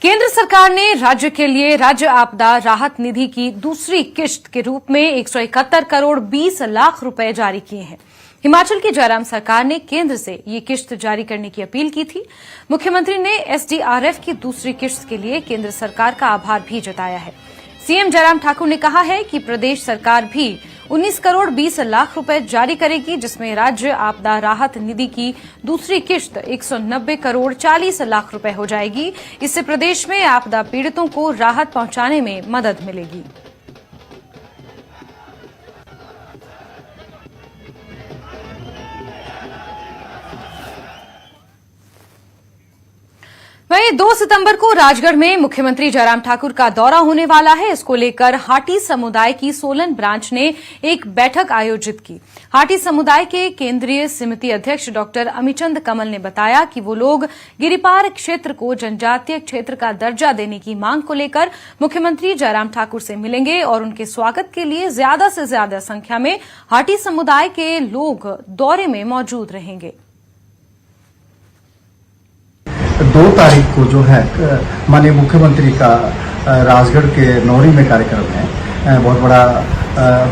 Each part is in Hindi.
केंद्र सरकार ने राज्य के लिए राज्य आपदा राहत निधि की दूसरी किश्त के रूप में 171 करोड़ 20 लाख रुपए जारी किए हैं। हिमाचल की जयराम सरकार ने केंद्र से ये किश्त जारी करने की अपील की थी। मुख्यमंत्री ने एसडीआरएफ की दूसरी किश्त के लिए केंद्र सरकार का आभार भी जताया है। सीएम जयराम ठाकुर ने कहा है कि प्रदेश सरकार भी 19 करोड़ 20 लाख रुपए जारी करेगी, जिसमें राज्य आपदा राहत निधि की दूसरी किश्त 190 करोड़ 40 लाख रुपए हो जाएगी। इससे प्रदेश में आपदा पीड़ितों को राहत पहुंचाने में मदद मिलेगी। वहीं 2 सितंबर को राजगढ़ में मुख्यमंत्री जयराम ठाकुर का दौरा होने वाला है। इसको लेकर हाटी समुदाय की सोलन ब्रांच ने एक बैठक आयोजित की। हाटी समुदाय के केंद्रीय समिति अध्यक्ष डॉक्टर अमीचंद कमल ने बताया कि वो लोग गिरिपार क्षेत्र को जनजातीय क्षेत्र का दर्जा देने की मांग को लेकर मुख्यमंत्री जयराम ठाकुर से मिलेंगे और उनके स्वागत के लिए ज्यादा से ज्यादा संख्या में हाटी समुदाय के लोग दौरे में मौजूद रहेंगे। 2 तारीख को जो है माननीय मुख्यमंत्री का राजगढ़ के नौरी में कार्यक्रम है, बहुत बड़ा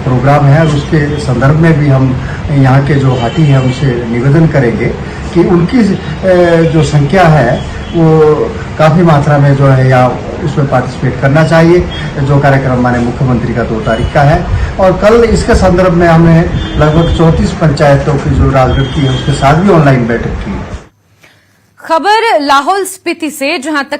प्रोग्राम है। और उसके संदर्भ में भी हम यहाँ के जो हाटी हैं उनसे निवेदन करेंगे कि उनकी जो संख्या है वो काफ़ी मात्रा में जो है या उसमें पार्टिसिपेट करना चाहिए। जो कार्यक्रम माननीय मुख्यमंत्री का 2 तारीख का है और कल इसके संदर्भ में हमने लगभग 34 पंचायतों की जो राजगढ़ की है उसके साथ भी ऑनलाइन बैठक की। खबर लाहौल स्पीति से, जहां तक